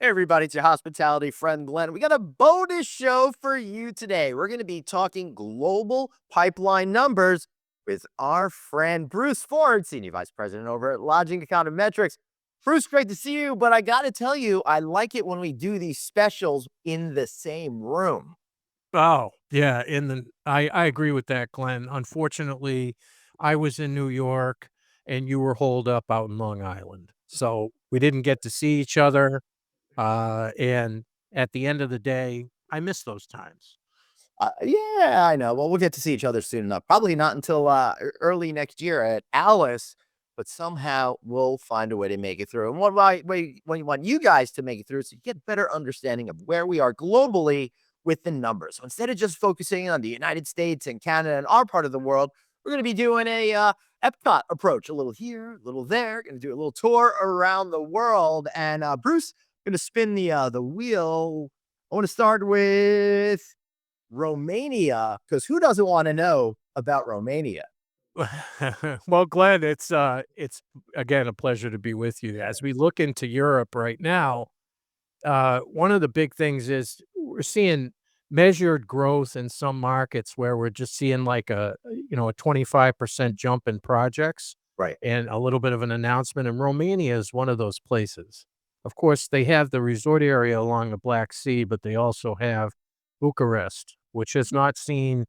Hey everybody, it's your hospitality friend Glenn. We got a bonus show for you today. We're going to be talking global pipeline numbers with our friend Bruce Ford, Senior Vice President over at Lodging Econometrics. Bruce, great to see you, but I got to tell you, I like it when we do these specials in the same room. Oh, yeah, I agree with that, Glenn. Unfortunately, I was in New York and you were holed up out in Long Island. So, we didn't get to see each other, and at the end of the day, I miss those times. Yeah, I know. Well, we'll get to see each other soon enough. Probably not until early next year at Alice, but somehow we'll find a way to make it through. And we want you guys to make it through so you get a better understanding of where we are globally with the numbers. So instead of just focusing on the United States and Canada and our part of the world, we're going to be doing a Epcot approach, a little here, a little there. Going to do a little tour around the world. And Bruce, going to spin the wheel. I want to start with Romania, because who doesn't wanna know about Romania? Well, Glenn, it's again a pleasure to be with you. As we look into Europe right now, one of the big things is we're seeing measured growth in some markets where we're just seeing like a 25% jump in projects Right. and a little bit of an announcement. And Romania is one of those places. Of course, they have the resort area along the Black Sea, but they also have Bucharest, which has not seen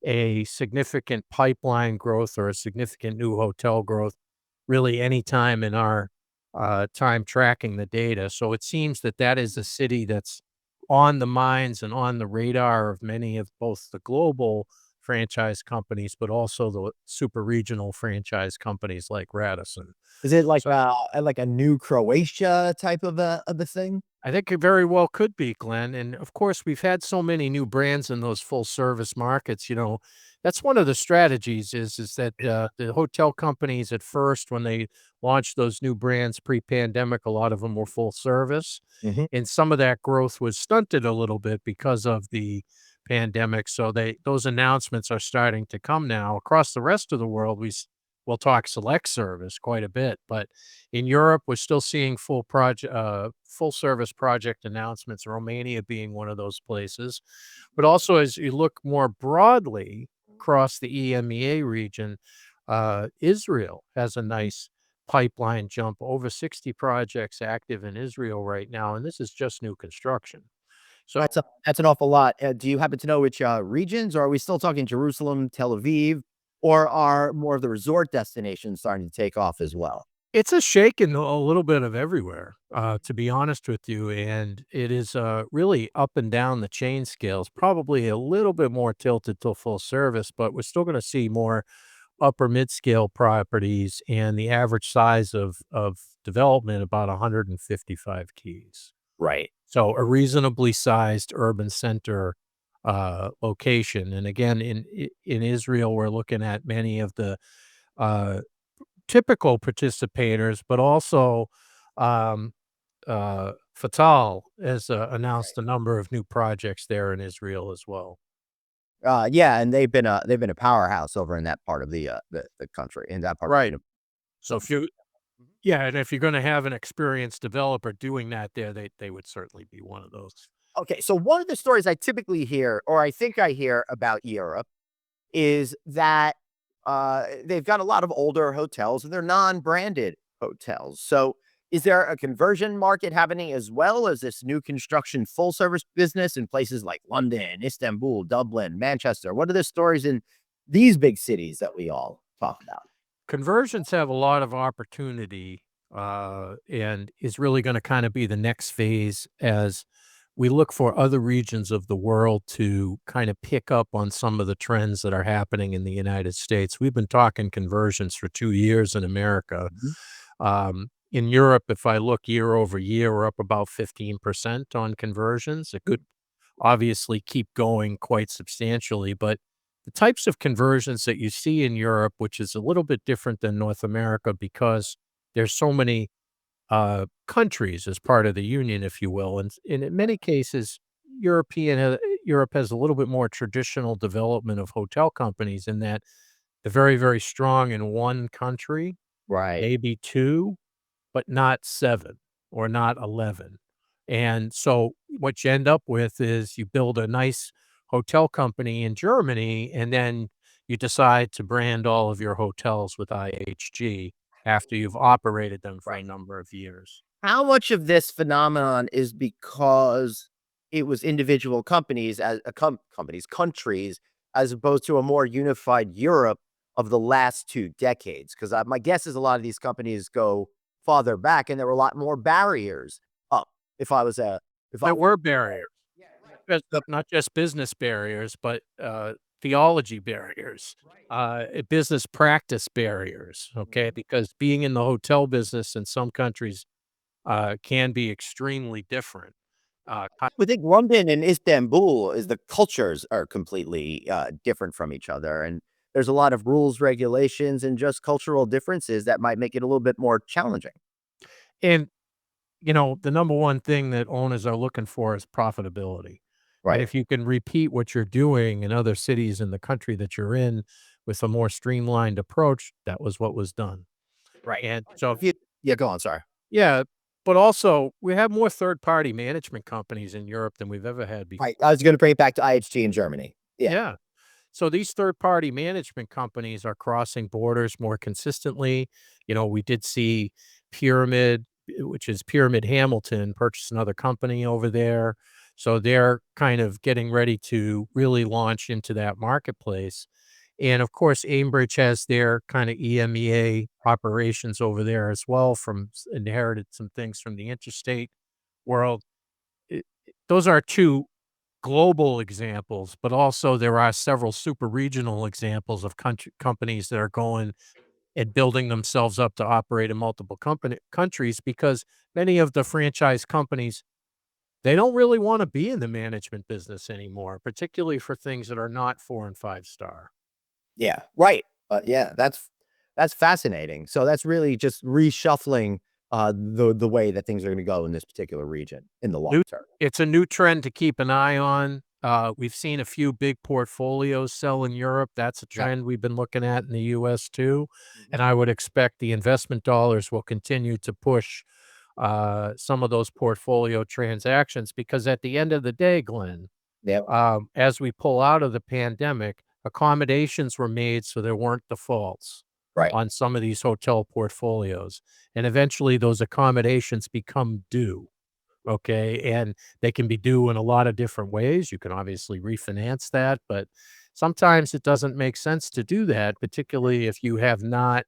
a significant pipeline growth or a significant new hotel growth really any time in our time tracking the data. So it seems that that is a city that's on the minds and on the radar of many of both the global franchise companies, but also the super regional franchise companies like Radisson. Is it So like a new Croatia type of a thing? I think it very well could be, Glenn. And of course, we've had so many new brands in those full service markets. That's one of the strategies is that the hotel companies at first, when they launched those new brands pre-pandemic, a lot of them were full service, Mhm. and some of that growth was stunted a little bit because of the pandemic. So those announcements are starting to come now across the rest of the world. We'll talk select service quite a bit, but in Europe, we're still seeing full service project announcements, Romania being one of those places. But also, as you look more broadly across the EMEA region, Israel has a nice pipeline jump, over 60 projects active in Israel right now, and this is just new construction. So That's an awful lot. Do you happen to know which, regions, or are we still talking Jerusalem, Tel Aviv, or are more of the resort destinations starting to take off as well? it's a shake and a little bit of everywhere, to be honest with you, and it is, really up and down the chain scales, probably a little bit more tilted to full service, but we're still gonna see more upper mid-scale properties and the average size of development about 155 keys. Right. So a reasonably sized urban center, location, and again, in Israel, we're looking at many of the, uh typical participators, but also, um, Fattal has, announced a number of new projects there in Israel as well. Yeah, and they've been a powerhouse over in that part of the country, in that part of Right. the So so if you Yeah, and if you're gonna have an experienced developer doing that there, they would certainly be one of those. okay, so one of the stories I typically hear, or I think I hear about Europe, is that they've got a lot of older hotels and they're non-branded hotels. So, is there a conversion market happening as well as this new construction full service business in places like London, Istanbul, Dublin, Manchester? What are the stories in these big cities that we all talk about? Conversions have a lot of opportunity, and is really gonna kinda be the next phase as we look for other regions of the world to kinda pick up on some of the trends that are happening in the United States. We've been talking conversions for 2 years in America. Mhm. In Europe, if I look year over year, we're up about 15% on conversions. It could obviously keep going quite substantially, but the types of conversions that you see in Europe, which is a little bit different than North America because there's so many countries as part of the union, if you will, and in many cases, Europe has a little bit more traditional development of hotel companies in that they're very, very strong in one country, Right. maybe two, but not seven or not 11. And so what you end up with is you build a nice hotel company in Germany, and then you decide to brand all of your hotels with IHG after you've operated them for a Right. number of years. How much of this phenomenon is because it was individual companies as companies, countries, as opposed to a more unified Europe of the last 2 decades? Because my guess is a lot of these companies go farther back, and there were a lot more barriers up. If I was a if I There was were barriers, Yeah, right. just The not just business barriers, but, theology barriers, business practice barriers, okay? Mhm. Because being in the hotel business in some countries, can be extremely different. I would think London and Istanbul is the cultures are completely, different from each other, and there's a lot of rules, regulations, and just cultural differences that might make it a little bit more challenging. And, you know, the number one thing that owners are looking for is profitability. And Right. if you can repeat what you're doing in other cities in the country that you're in with a more streamlined approach, that was what was done. Right. And so If you Yeah, go on, sorry. yeah, but also we have more third-party management companies in Europe than we've ever had before. Right, I was gonna bring it back to IHG in Germany. Yeah. Yeah. So these third-party management companies are crossing borders more consistently. You know, we did see Pyramid, which is Pyramid Hamilton, purchase another company over there. So they're kind of getting ready to really launch into that marketplace. And of course, Aimbridge has their kind of EMEA operations over there as well from inherited some things from the interstate world. Those are two global examples, but also there are several super regional examples of companies that are going and building themselves up to operate in multiple countries because many of the franchise companies they don't really want to be in the management business anymore, particularly for things that are not 4 and 5 star. Yeah, right. Yeah, that's fascinating. So that's really just reshuffling, the way that things are gonna go in this particular region in the long New term. It's a new trend to keep an eye on. We've seen a few big portfolios sell in Europe. That's a Yep. trend we've been looking at in the US too. Mhm. And I would expect the investment dollars will continue to push some of those portfolio transactions because at the end of the day, Glenn, Yep. as we pull out of the pandemic, accommodations were made so there weren't defaults Right. on some of these hotel portfolios. And eventually those accommodations become due. Okay, and they can be due in a lot of different ways. You can obviously refinance that, but sometimes it doesn't make sense to do that, particularly if you have not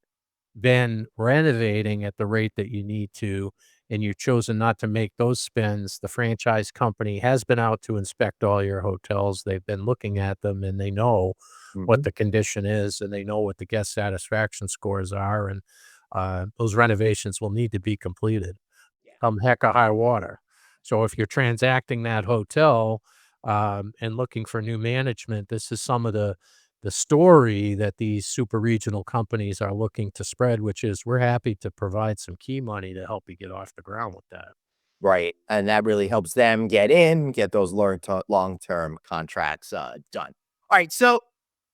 been renovating at the rate that you need to, and you've chosen not to make those spends. The franchise company has been out to inspect all your hotels. They've been looking at them and they know what Mhm. the condition is and they know what the guest satisfaction scores are. And those renovations will need to be completed come heck or high water. So if you're transacting that hotel, and looking for new management, this is some of the story that these super regional companies are looking to spread, which is we're happy to provide some key money to help you get off the ground with that. Right, and that really helps them get in, get those long-term contracts, done. Alright, so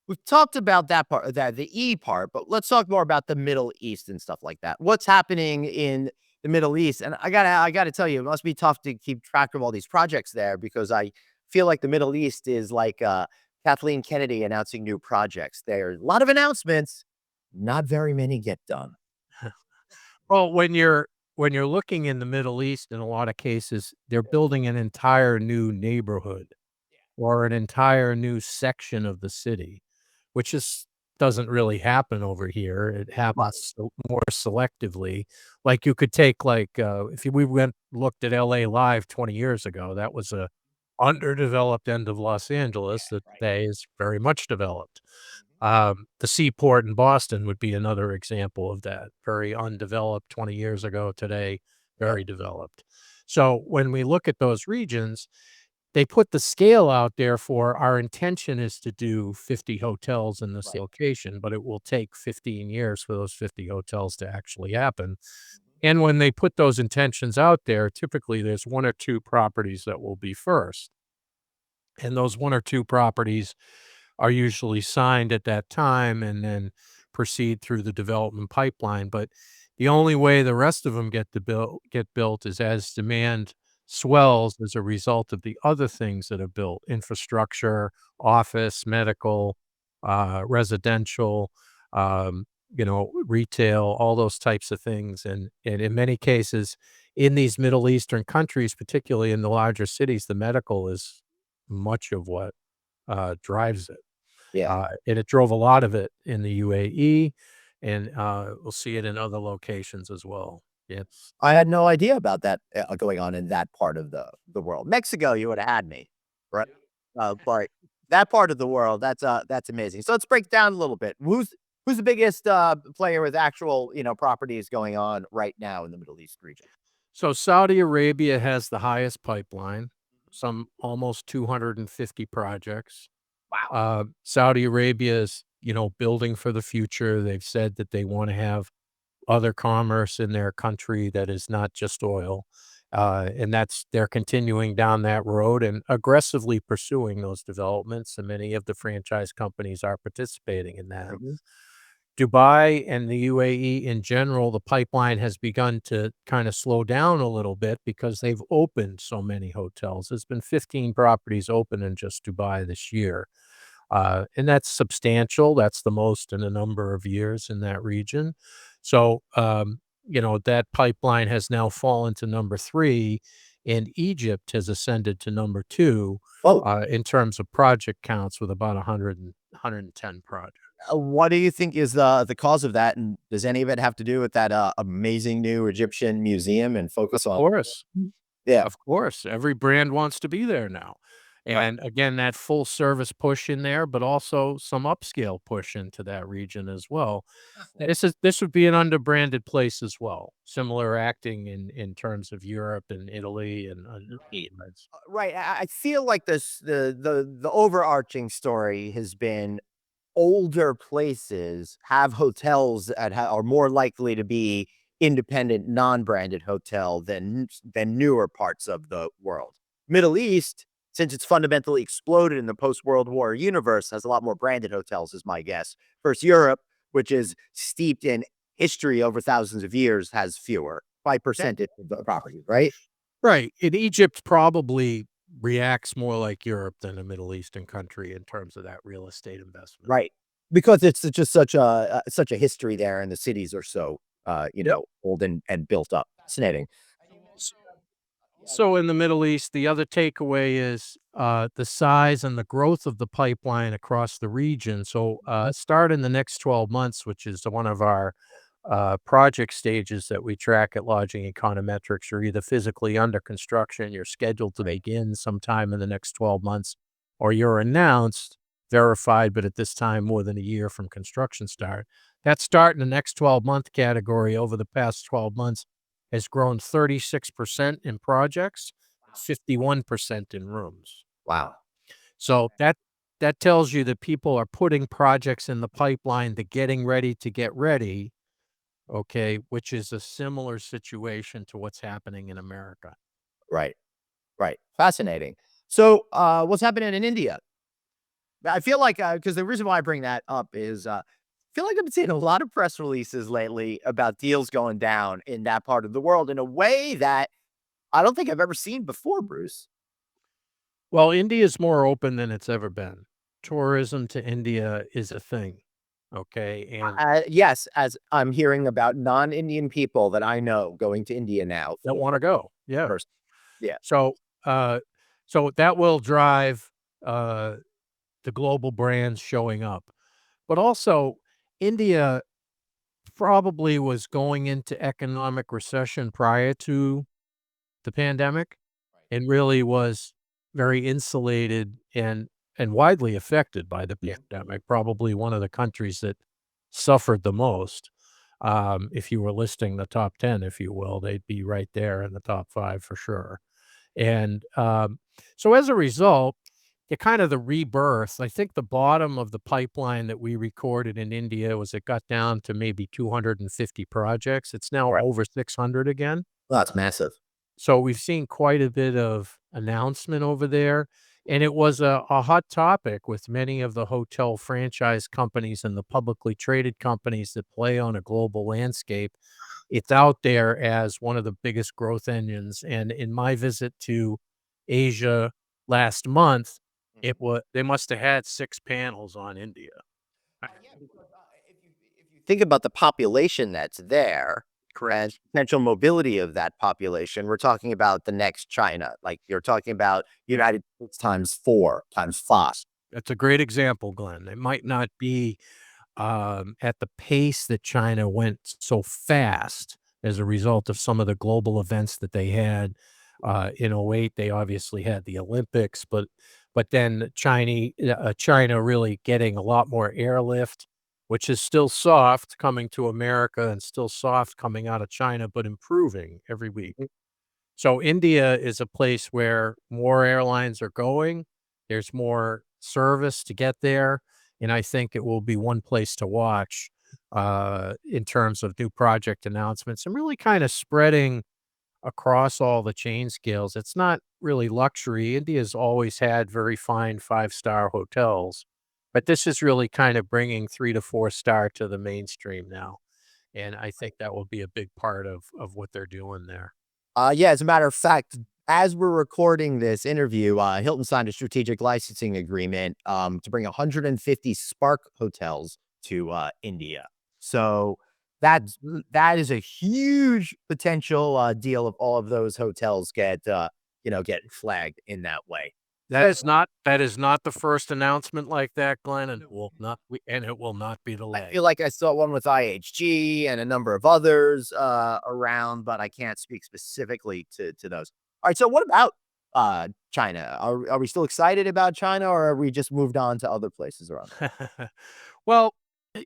we've talked about that part that the E part, but let's talk more about the Middle East and stuff like that. What's happening in the Middle East? And I gotta tell you, it must be tough to keep track of all these projects there because I feel like the Middle East is like, Kathleen Kennedy announcing new projects. There's a lot of announcements, not very many get done. Well, when you're looking in the Middle East, in a lot of cases, they're building an entire new neighborhood or an entire new section of the city, which is doesn't really happen over here. It Right, happens more selectively. Like, you could take, like, if we went looked at LA Live 20 years ago, that was a underdeveloped end of Los Angeles that right. today is very much developed. Mhm. The Seaport in Boston would be another example of that. Very undeveloped 20 years ago, today, Yep, very developed. So when we look at those regions, they put the scale out there for our intention is to do 50 hotels in this right. location, but it will take 15 years for those 50 hotels to actually happen. Mhm. And when they put those intentions out there, typically there's 1 or 2 properties that will be first. And those 1 or 2 properties are usually signed at that time and then proceed through the development pipeline. But the only way the rest of them get built is as demand swells as a result of the other things that are built, infrastructure, office, medical, residential, retail, all those types of things, and in many cases, in these Middle Eastern countries, particularly in the larger cities, the medical is much of what, drives it. Yeah. And it drove a lot of it in the UAE, and, we'll see it in other locations as well. It's I had no idea about that, going on in that part of the world. Mexico, you woulda had me, right? But that part of the world, that's amazing. So let's break down a little bit. Who's the biggest, player with actual, properties going on right now in the Middle East region? So Saudi Arabia has the highest pipeline, some almost 250 projects. Wow. Saudi Arabia is, building for the future. They've said that they wanna have other commerce in their country that is not just oil, and they're continuing down that road and aggressively pursuing those developments, and many of the franchise companies are participating in that. Mhm. Dubai and the UAE in general, the pipeline has begun to kinda slow down a little bit because they've opened so many hotels. There's been 15 properties open in just Dubai this year, and that's substantial. That's the most in a number of years in that region. So, that pipeline has now fallen to number 3, and Egypt has ascended to number 2, Oh, in terms of project counts with about 110 projects. what do you think is the cause of that, and does any of it have to do with that, amazing new Egyptian museum and Of focus on course. Yeah, Of course, every brand wants to be there now. right. And again, that full service push in there, but also some upscale push into that region as well. Fascinating. This would be an under-branded place as well. Similar acting in terms of Europe and Italy and Right. Right, I feel like the overarching story has been older places have hotels that are more likely to be independent, non-branded hotel than newer parts of the world. Middle East, since it's fundamentally exploded in the post-World War universe, has a lot more branded hotels, is my guess. First, Europe, which is steeped in history over thousands of years, has fewer by percentage of the property, right? Right, and Egypt probably reacts more like Europe than a Middle Eastern country in terms of that real estate investment. Right. Because it's just such a history there, and the cities are so, Yep. old and built up. Fascinating. So in the Middle East, the other takeaway is the size and the growth of the pipeline across the region. So start in the next 12 months, which is one of our project stages that we track at Lodging Econometrics. You're either physically under construction, you're scheduled to begin sometime in the next 12 months, or you're announced, verified, but at this time more than a year from construction start. That start in the next 12-month category over the past 12 months has grown 36% in projects, 51% in rooms. Wow. So that tells you that people are putting projects in the pipeline to getting ready to get ready, okay, which is a similar situation to what's happening in America. Right, right. Fascinating. So, what's happening in India? I feel like, because the reason why I bring that up is, I feel like I've been seeing a lot of press releases lately about deals going down in that part of the world in a way that I don't think I've ever seen before, Bruce. Well, India is more open than it's ever been. Tourism to India is a thing, okay, and Yes, as I'm hearing about non-Indian people that I know going to India now that for wanna go. Yeah. first. Yeah, So, uh, so that will drive, uh, the global brands showing up. But also, India probably was going into economic recession prior to the pandemic and really was very insulated and widely affected by the pandemic, probably one of the countries that suffered the most. If you were listing the top 10, if you will, they'd be right there in the top 5 for sure. And, so as a result, the rebirth, I think the bottom of the pipeline that we recorded in India was it got down to maybe 250 projects. It's now right. over 600 again. Well, that's massive. So we've seen quite a bit of announcement over there, and it was a hot topic with many of the hotel franchise companies and the publicly traded companies that play on a global landscape. it's out there as one of the biggest growth engines, and in my visit to Asia last month, it Mhm. was they must have had 6 panels on India. I Yeah, because, if you think about the population that's there and Correct. potential mobility of that population, we're talking about the next China. Like, you're talking about United States times 4, times 5. That's a great example, Glenn. It might not be at the pace that China went so fast as a result of some of the global events that they had. In '08, they obviously had the Olympics, but then China really getting a lot more airlift, which is still soft coming to America and still soft coming out of China, but improving every week. Mhm. So India is a place where more airlines are going. There's more service to get there, and I think it will be one place to watch in terms of new project announcements and really kind of spreading across all the chain scales. It's not really luxury. India's always had very fine five-star hotels, but this is really kind of bringing 3 to 4 star to the mainstream now, and I think that will be a big part of what they're doing there. Yeah, as a matter of fact, as we're recording this interview, Hilton signed a strategic licensing agreement to bring 150 Spark hotels to India. So that is a huge potential deal if all of those hotels get flagged in that way. That is not the first announcement like that, Glenn, and it will not be the I last. feel like I saw one with IHG and a number of others, around, but I can't speak specifically to those. Alright, so what about, China? Are we still excited about China, or are we just moved on to other places around the world? Well,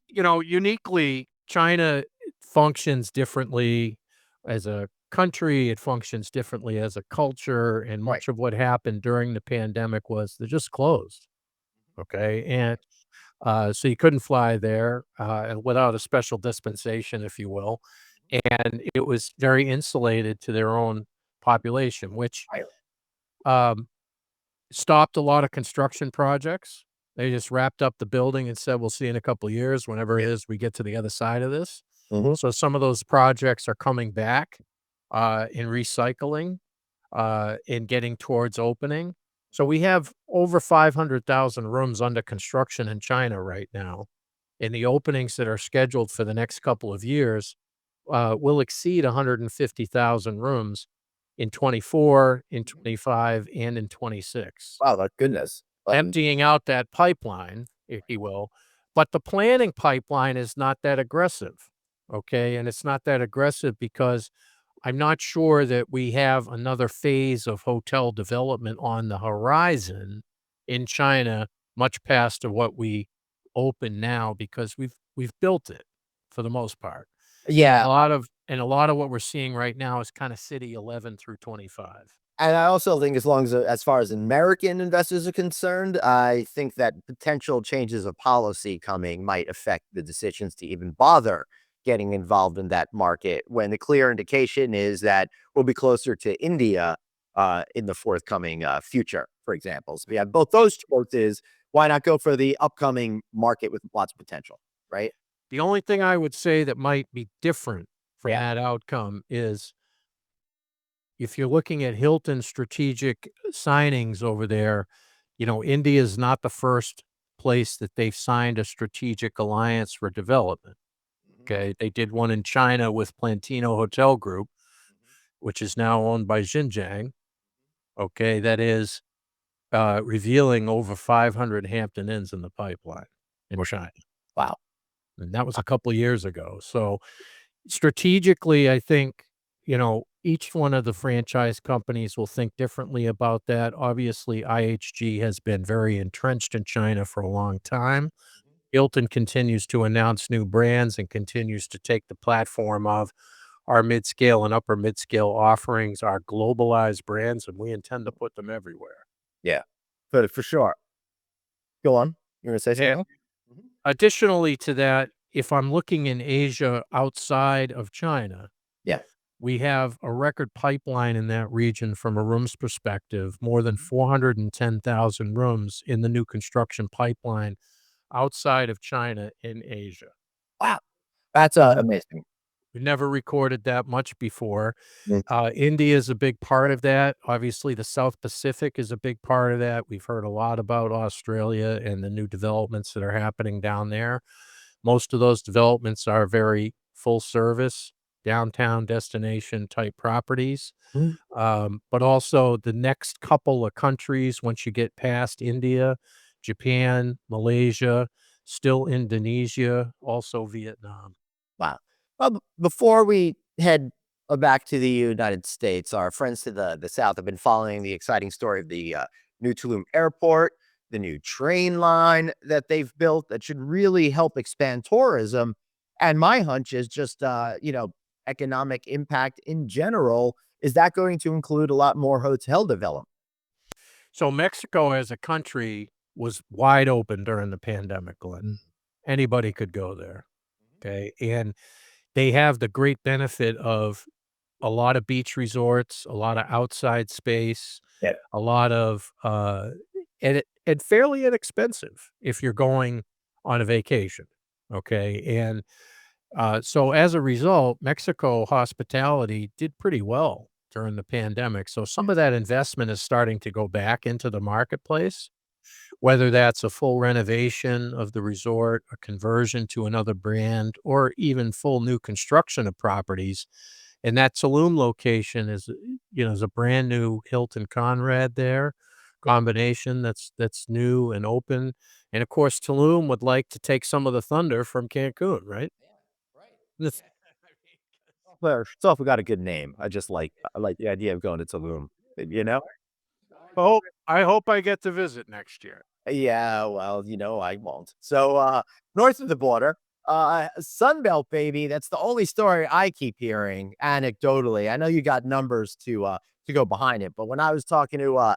uniquely, China functions differently as a country, it functions differently as a culture, and Right. much of what happened during the pandemic was they're just closed, okay? And, so you couldn't fly there, and without a special dispensation, if you will, and it was very insulated to their own population, which, Right. um stopped a lot of construction projects. They just wrapped up the building and said, "We'll see you in a couple of years whenever it is we get to the other side of this." Mhm. So some of those projects are coming back, in recycling, and getting towards opening. So we have over 500,000 rooms under construction in China right now, and the openings that are scheduled for the next couple of years, will exceed 150,000 rooms in '24, in '25, and in '26, Wow, my goodness. emptying out that pipeline, if you will. But the planning pipeline is not that aggressive, okay? And it's not that aggressive because I'm not sure that we have another phase of hotel development on the horizon in China, much past of what we open now because we've built it for the most part. And Yeah, a lot of what we're seeing right now is kinda city 11 through 25. and I also think as far as American investors are concerned, I think that potential changes of policy coming might affect the decisions to even bother getting involved in that market when the clear indication is that we'll be closer to India in the forthcoming future, for example. So we have both those choices. Why not go for the upcoming market with lots of potential, right? The only thing I would say that might be different from Yeah. that outcome is if you're looking at Hilton strategic signings over there, India is not the first place that they've signed a strategic alliance for development, Mhm. okay? They did one in China with Plantino Hotel Group, which is now owned by Xinjiang, okay? That is, revealing over 500 Hampton Inns in the pipeline in China, Wow. and that was a couple of years ago. So, strategically, I think, each one of the franchise companies will think differently about that. Obviously, IHG has been very entrenched in China for a long time. Hilton continues to announce new brands and continues to take the platform of our mid-scale and upper mid-scale offerings, our globalized brands, and we intend to put them everywhere. Yeah, for sure. Go on. You want to say And something? Mhm. additionally to that, if I'm looking in Asia outside of China, Yeah. we have a record pipeline in that region from a rooms perspective, more than Mhm. 410,000 rooms in the new construction pipeline outside of China in Asia. Wow. That's Mhm. amazing. We never recorded that much before. Mm. India is a big part of that. Obviously, the South Pacific is a big part of that. We've heard a lot about Australia and the new developments that are happening down there. Most of those developments are very full service, downtown destination type properties. Mm. But also the next couple of countries, once you get past India, Japan, Malaysia, still Indonesia, also Vietnam. Wow. Well, before we head back to the United States, our friends to the south have been following the exciting story of the new Tulum airport, the new train line that they've built that should really help expand tourism. And my hunch is just, economic impact in general. Is that going to include a lot more hotel development? So Mexico as a country was wide open during the pandemic, Glenn. Mm. Anybody could go there. Okay. And they have the great benefit of a lot of beach resorts, a lot of outside space, Yeah. a lot of and fairly inexpensive if you're going on a vacation. Okay. And so as a result, Mexico hospitality did pretty well during the pandemic. So some of that investment is starting to go back into the marketplace, whether that's a full renovation of the resort, a conversion to another brand, or even full new construction of properties. And that Tulum location is a brand new Hilton Conrad there combination that's new and open. And of course, Tulum would like to take some of the thunder from Cancun, right? This- So if we got a good name, I like the idea of going to Tulum, you know? I hope I get to visit next year. Yeah, well, I won't. So, north of the border, Sunbelt, baby. That's the only story I keep hearing anecdotally. I know you got numbers to go behind it, but when I was talking to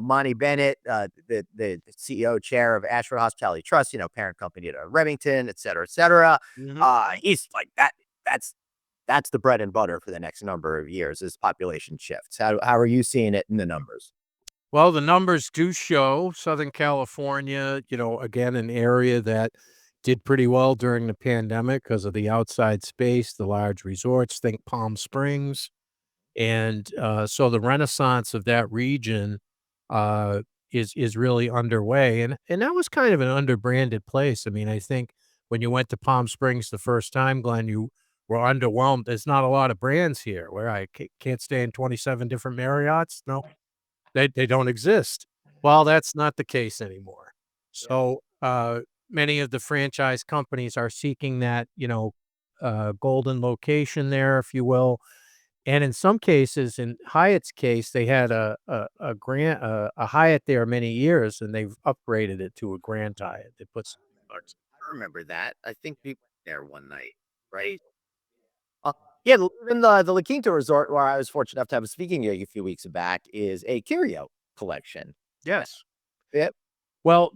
Monty Bennett, the CEO chair of Ashford Hospitality Trust, parent company to Remington, et cetera, Mhm. he's like that. That's that's the bread and butter for the next number of years is population shifts. How are you seeing it in the numbers? Well, the numbers do show Southern California, again, an area that did pretty well during the pandemic because of the outside space, the large resorts, think Palm Springs. And so the renaissance of that region uh, is really underway. And that was kind of an underbranded place. I mean, I think when you went to Palm Springs the first time, Glenn, you were underwhelmed. There's not a lot of brands here where I can't stay in 27 different Marriotts. No, they don't exist. Well, that's not the case anymore. So, many of the franchise companies are seeking that, golden location there, if you will. And in some cases, in Hyatt's case, they had a Hyatt there many years, and they've upgraded it to a Grand Hyatt. They put some bucks. I remember that. I think we went there one night, right? Yeah, in the La Quinta resort where I was fortunate enough to have a speaking gig a few weeks back is a curio collection. Yes. Yep. Well,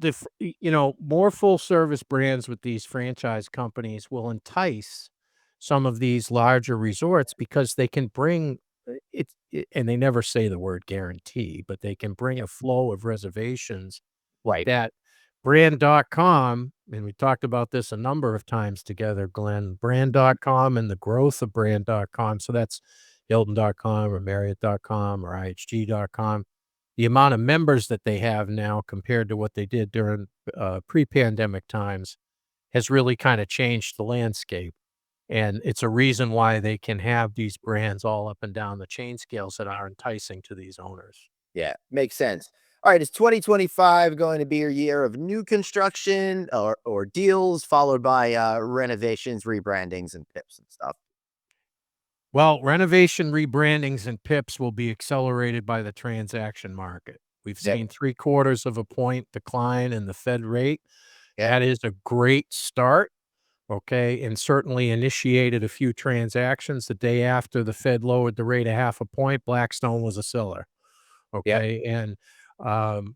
more full service brands with these franchise companies will entice some of these larger resorts because they can bring and they never say the word guarantee, but they can bring a flow of reservations Right. that brand.com, and we talked about this a number of times together, Glenn, brand.com and the growth of brand.com. So that's Hilton.com or Marriott.com or IHG.com. The amount of members that they have now compared to what they did during pre-pandemic times has really kind of changed the landscape. And it's a reason why they can have these brands all up and down the chain scales that are enticing to these owners. Yeah, makes sense. All right, is 2025 going to be your year of new construction or deals followed by renovations, rebrandings, and pips and stuff? Well, renovation, rebrandings, and PIPs will be accelerated by the transaction market. We've Yep. seen 3/4 of a point decline in the Fed rate. Yep. That is a great start. Okay, and certainly initiated a few transactions the day after the Fed lowered the rate a half a point. Blackstone was a seller. Yep. Okay, and um,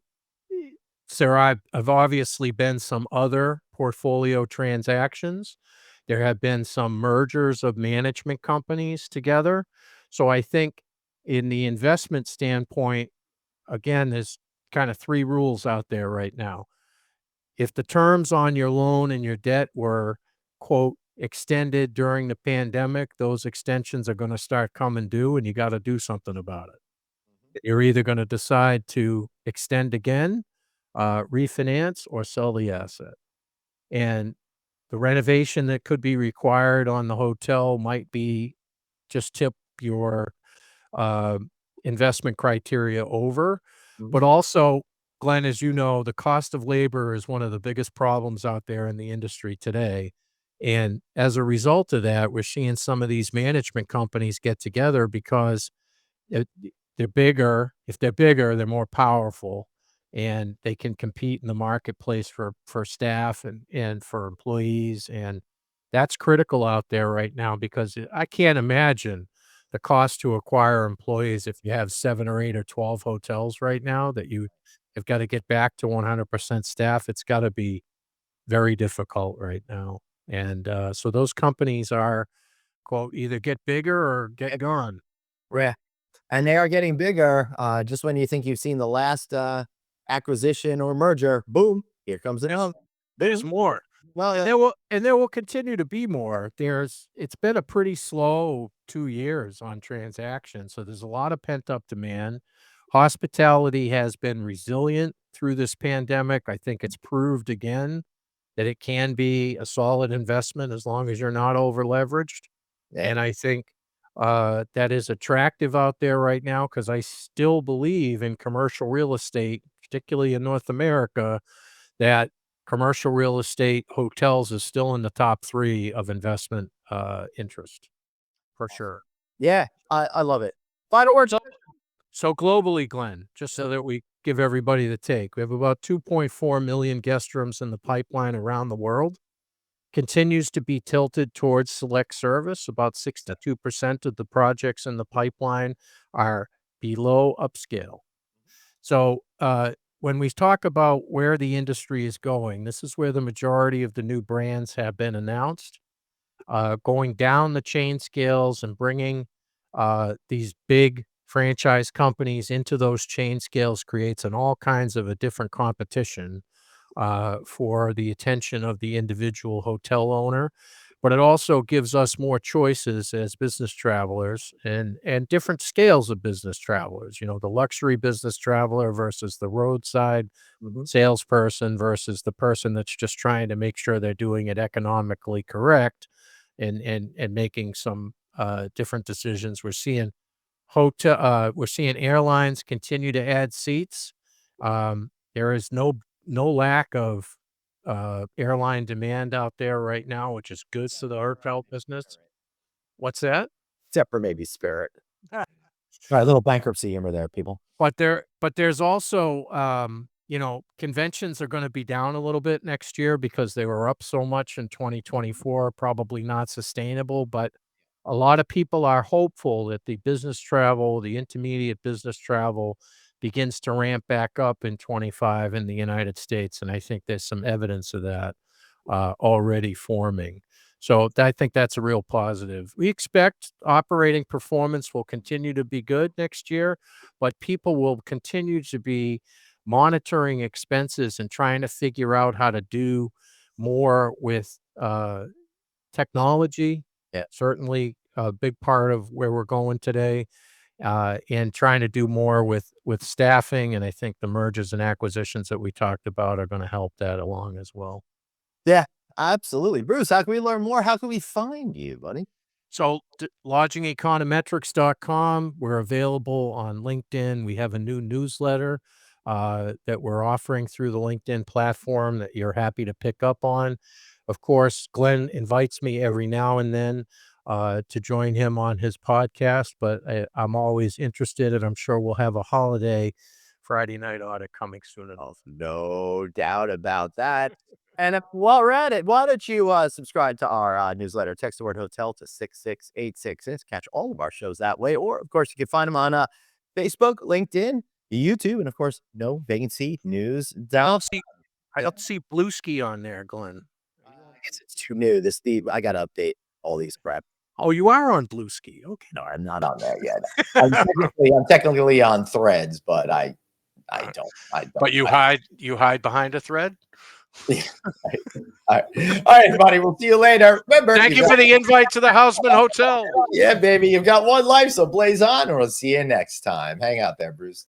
there have obviously been some other portfolio transactions. There have been some mergers of management companies together. So I think in the investment standpoint, again, there's kind of three rules out there right now. If the terms on your loan and your debt were, quote, extended during the pandemic, those extensions are gonna start coming due, and you gotta do something about it. You're either gonna decide to extend again, refinance, or sell the asset. And the renovation that could be required on the hotel might be just tip your uh, investment criteria over. Mhm. But also, Glenn, as you know, the cost of labor is one of the biggest problems out there in the industry today. And as a result of that, we're seeing some of these management companies get together because it they're bigger. If they're bigger, they're more powerful, and they can compete in the marketplace for staff and for employees, and that's critical out there right now because I can't imagine the cost to acquire employees if you have 7 or 8 or 12 hotels right now that you have gotta get back to 100% staff. It's gotta be very difficult right now, and, so those companies are, quote, "Either get bigger or get gone." Yeah. And they are getting bigger. Just when you think you've seen the last acquisition or merger, boom, here comes the No, next there's one. more. Well, yeah. There will continue to be more. It's been a pretty slow 2 years on transactions, so there's a lot of pent-up demand. Hospitality has been resilient through this pandemic. I think it's proved again that it can be a solid investment as long as you're not over-leveraged, Yeah. and I think, that is attractive out there right now because I still believe in commercial real estate, particularly in North America, that commercial real estate, hotels is still in the top 3 of investment, interest, for sure. Yeah, I love it. Final words. So so globally, Glenn, just so that we give everybody the take, we have about 2.4 million guest rooms in the pipeline around the world. Continues to be tilted towards select service. About 62% of the projects in the pipeline are below upscale. So, when we talk about where the industry is going, this is where the majority of the new brands have been announced, going down the chain scales and bringing these big franchise companies into those chain scales creates an all kinds of a different competition for the attention of the individual hotel owner. But it also gives us more choices as business travelers and different scales of business travelers. You know, the luxury business traveler versus the roadside Mhm. salesperson versus the person that's just trying to make sure they're doing it economically correct and making some different decisions. We're seeing airlines continue to add seats. There is no lack of airline demand out there right now, which is good for the hotel business. What's that? Except for maybe Spirit. All right, little bankruptcy humor there, people. But there's also, you know, conventions are gonna be down a little bit next year because they were up so much in 2024, probably not sustainable, but a lot of people are hopeful that the business travel, the intermediate business travel begins to ramp back up in '25 in the United States, and I think there's some evidence of that, already forming. So, I think that's a real positive. We expect operating performance will continue to be good next year, but people will continue to be monitoring expenses and trying to figure out how to do more with technology. Yeah. Certainly a big part of where we're going today, and trying to do more with staffing. And I think the mergers and acquisitions that we talked about are going to help that along as well. Yeah, absolutely. Bruce, how can we learn more? How can we find you, buddy? So, lodgingeconometrics.com, we're available on LinkedIn. We have a new newsletter that we're offering through the LinkedIn platform that you're happy to pick up on. Of course, Glenn invites me every now and then to join him on his podcast, but I'm always interested, and I'm sure we'll have a holiday Friday night audit coming soon Oh, enough. no doubt about that. And while we're at it, why don't you subscribe to our newsletter? Text the word hotel to 66866. Catch all of our shows that way. Or, of course, you can find them on Facebook, LinkedIn, YouTube, and, of course, no vacancy news. I Down. don't see I don't see Bluesky on there, Glenn. Are you on I guess it's too new. I got to update all these crap. Oh, you are on Bluesky. Okay. No, I'm not on there yet. I'm technically on Threads, but I don't. I don't. But you hide behind a thread? Yeah, right. All right, buddy. We'll see you later. Remember, Thank you for the invite to the Houseman Hotel. yeah, baby, you've got one life, so blaze on, and we'll see you next time. Hang out there, Bruce.